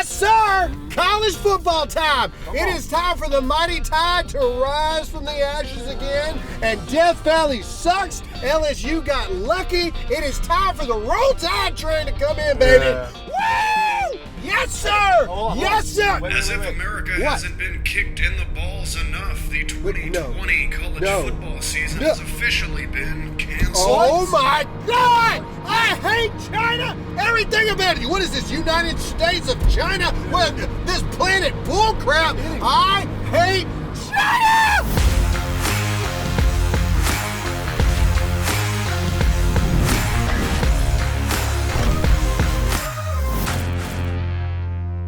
Yes, sir! College football time. It is time for the mighty Tide to rise from the ashes again. And Death Valley sucks. LSU got lucky. It is time for the Roll Tide train to come in, baby. Yeah. Woo! Yes, sir! Yes, sir! As if America hasn't been kicked in the balls enough, the 2020 college football season has officially been canceled. Oh my God! I hate China! Everything about it. What is this, United States of China? What, this planet bullcrap? I hate China!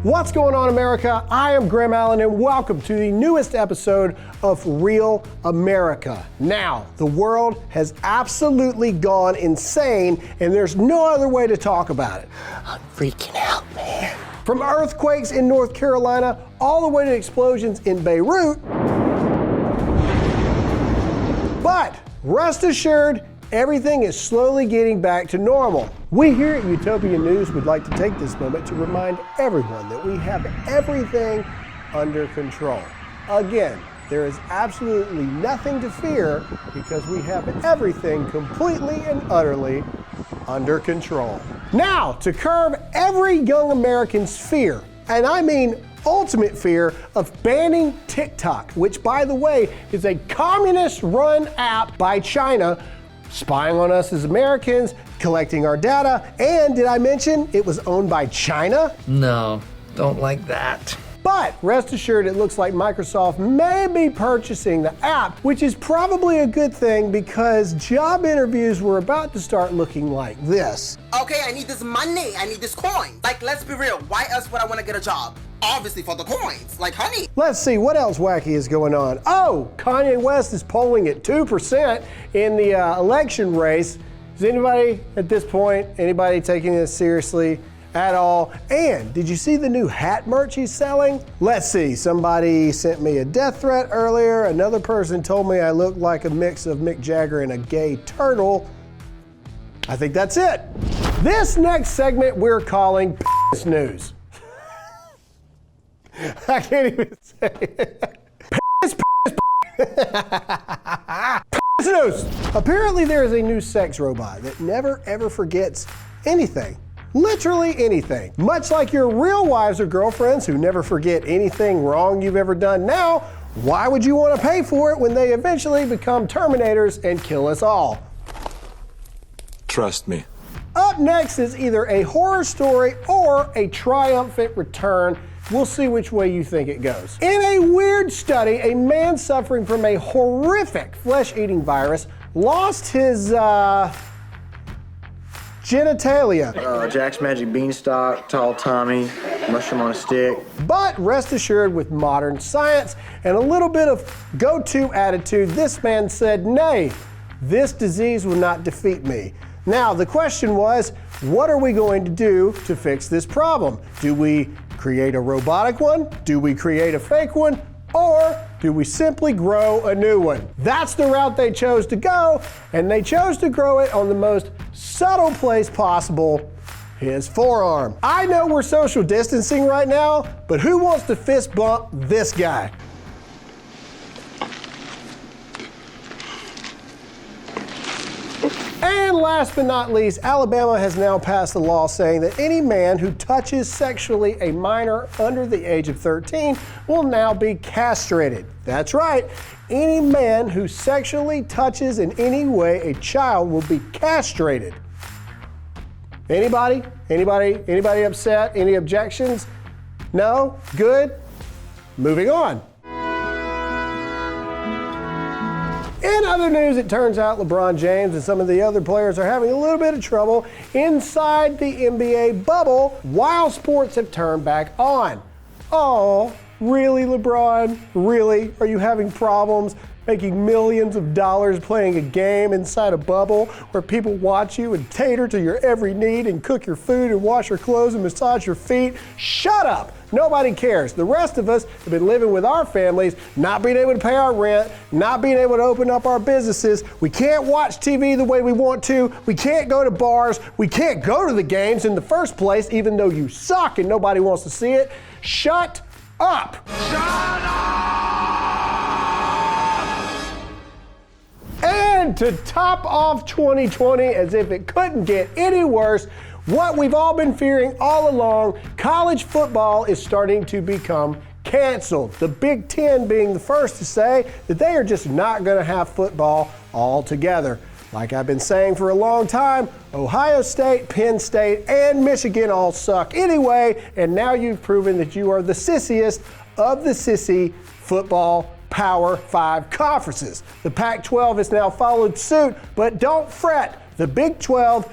What's going on, America? I am Graham Allen, and welcome to the newest episode of Real America. Now, the world has absolutely gone insane, and there's no other way to talk about it. I'm freaking out, man. From earthquakes in North Carolina all the way to explosions in Beirut. But rest assured, everything is slowly getting back to normal. We here at Utopia News would like to take this moment to remind everyone that we have everything under control. Again, there is absolutely nothing to fear because we have everything completely and utterly under control. Now, to curb every young American's fear, and I mean ultimate fear of banning TikTok, which, by the way, is a communist-run app by China, spying on us as Americans, collecting our data, and did I mention it was owned by China? No, don't like that. But rest assured, it looks like Microsoft may be purchasing the app, which is probably a good thing because job interviews were about to start looking like this. Okay, I need this money, I need this coin. Like, let's be real, why else would I want to get a job? Obviously for the coins, like honey. Let's see, what else wacky is going on? Oh, Kanye West is polling at 2% in the election race. Is anybody at this point, anybody taking this seriously at all? And did you see the new hat merch he's selling? Let's see, somebody sent me a death threat earlier. Another person told me I look like a mix of Mick Jagger and a gay turtle. I think that's it. This next segment we're calling P***s News. I can't even say it. P***s News. Apparently there is a new sex robot that never ever forgets anything. Literally anything. Much like your real wives or girlfriends who never forget anything wrong you've ever done. Now, why would you want to pay for it when they eventually become Terminators and kill us all? Trust me. Up next is either a horror story or a triumphant return. We'll see which way you think it goes. In a weird study, a man suffering from a horrific flesh-eating virus lost his genitalia. Jack's Magic Beanstalk, Tall Tommy, Mushroom on a Stick. But rest assured, with modern science and a little bit of go-to attitude, this man said, nay, this disease will not defeat me. Now, the question was, what are we going to do to fix this problem? Do we create a robotic one? Do we create a fake one? Or do we simply grow a new one? That's the route they chose to go, and they chose to grow it on the most subtle place possible, his forearm. I know we're social distancing right now, but who wants to fist bump this guy? And last but not least, Alabama has now passed a law saying that any man who touches sexually a minor under the age of 13 will now be castrated. That's right, any man who sexually touches in any way a child will be castrated. Anybody? Anybody upset? Any objections? No? Good? Moving on. In other news, it turns out LeBron James and some of the other players are having a little bit of trouble inside the NBA bubble while sports have turned back on. Oh, really, LeBron? Really? Are you having problems? making millions of dollars playing a game inside a bubble where people watch you and cater to your every need and cook your food and wash your clothes and massage your feet. Shut up! Nobody cares. The rest of us have been living with our families, not being able to pay our rent, not being able to open up our businesses. We can't watch TV the way we want to. We can't go to bars. We can't go to the games in the first place, even though you suck and nobody wants to see it. Shut up! Shut up! And to top off 2020, as if it couldn't get any worse, what we've all been fearing all along, college football is starting to become canceled. The Big Ten being the first to say that they are just not going to have football altogether. Like I've been saying for a long time, Ohio State, Penn State, and Michigan all suck anyway, and now you've proven that you are the sissiest of the sissy football Power 5 conferences. The Pac-12 has now followed suit, but don't fret. The Big 12,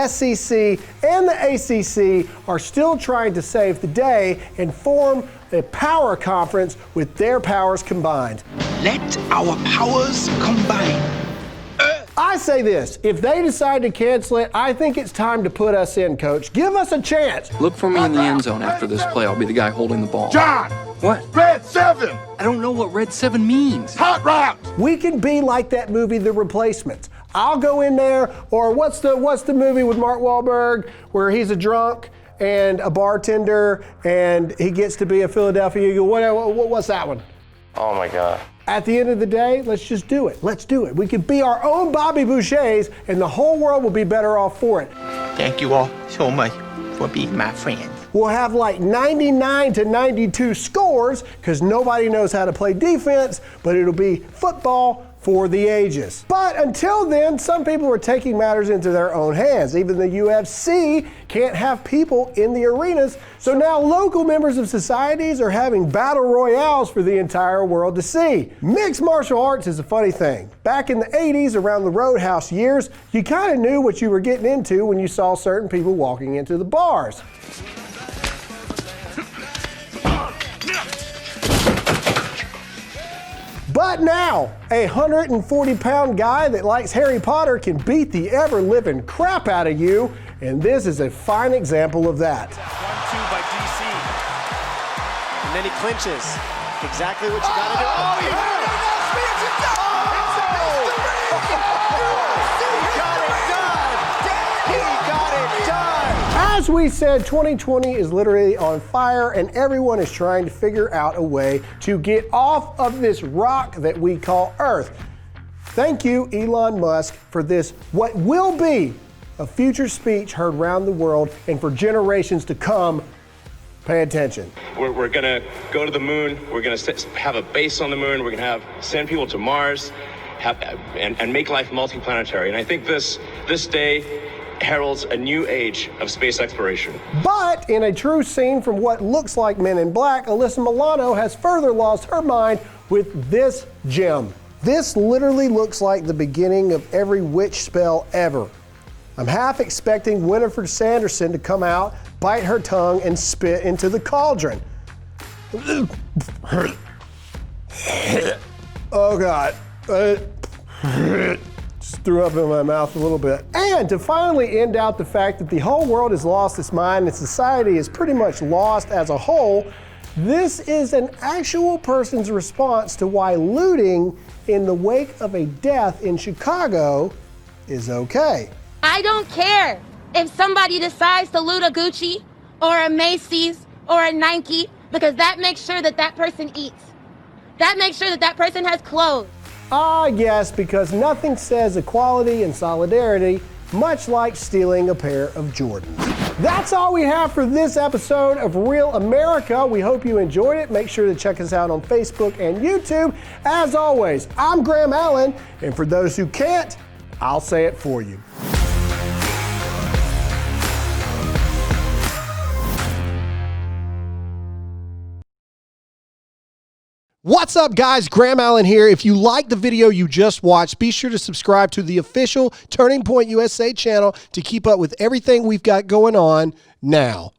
SEC, and the ACC are still trying to save the day and form a power conference with their powers combined. Let our powers combine. I say this, if they decide to cancel it, I think it's time to put us in, Coach. Give us a chance. Look for me in the end zone after this play. I'll be the guy holding the ball. John! What? Red 7! I don't know what Red 7 means. Hot route! We can be like that movie, The Replacements. I'll go in there, or what's the movie with Mark Wahlberg where he's a drunk and a bartender and he gets to be a Philadelphia Eagle? What's that one? Oh my God. At the end of the day, let's just do it. Let's do it. We can be our own Bobby Bouchers and the whole world will be better off for it. Thank you all so much for being my friends. We'll have like 99 to 92 scores because nobody knows how to play defense, but it'll be football for the ages. But until then, some people are taking matters into their own hands. Even the UFC can't have people in the arenas, so now local members of societies are having battle royales for the entire world to see. Mixed martial arts is a funny thing. Back in the 80s, around the Roadhouse years, you kind of knew what you were getting into when you saw certain people walking into the bars. But now, a 140-pound guy that likes Harry Potter can beat the ever-living crap out of you, and this is a fine example of that. 1-2 by DC. And then he clinches. Exactly what you gotta do. Oh, he got it done! As we said, 2020 is literally on fire and everyone is trying to figure out a way to get off of this rock that we call Earth. Thank you, Elon Musk, for this, what will be a future speech heard around the world and for generations to come. Pay attention. We're gonna go to the moon. We're gonna have a base on the moon. We're gonna send people to Mars, and make life multiplanetary. And I think this day heralds a new age of space exploration. But in a true scene from what looks like Men in Black, Alyssa Milano has further lost her mind with this gem. This literally looks like the beginning of every witch spell ever. I'm half expecting Winifred Sanderson to come out, bite her tongue, and spit into the cauldron. Oh God. Just threw up in my mouth a little bit. And to finally end out the fact that the whole world has lost its mind and society is pretty much lost as a whole, this is an actual person's response to why looting in the wake of a death in Chicago is okay. I don't care if somebody decides to loot a Gucci or a Macy's or a Nike, because that makes sure that that person eats. That makes sure that that person has clothes. Ah, yes, because nothing says equality and solidarity much like stealing a pair of Jordans. That's all we have for this episode of Real America. We hope you enjoyed it. Make sure to check us out on Facebook and YouTube. As always, I'm Graham Allen, and for those who can't, I'll say it for you. What's up, guys? Graham Allen here. If you liked the video you just watched, be sure to subscribe to the official Turning Point USA channel to keep up with everything we've got going on now.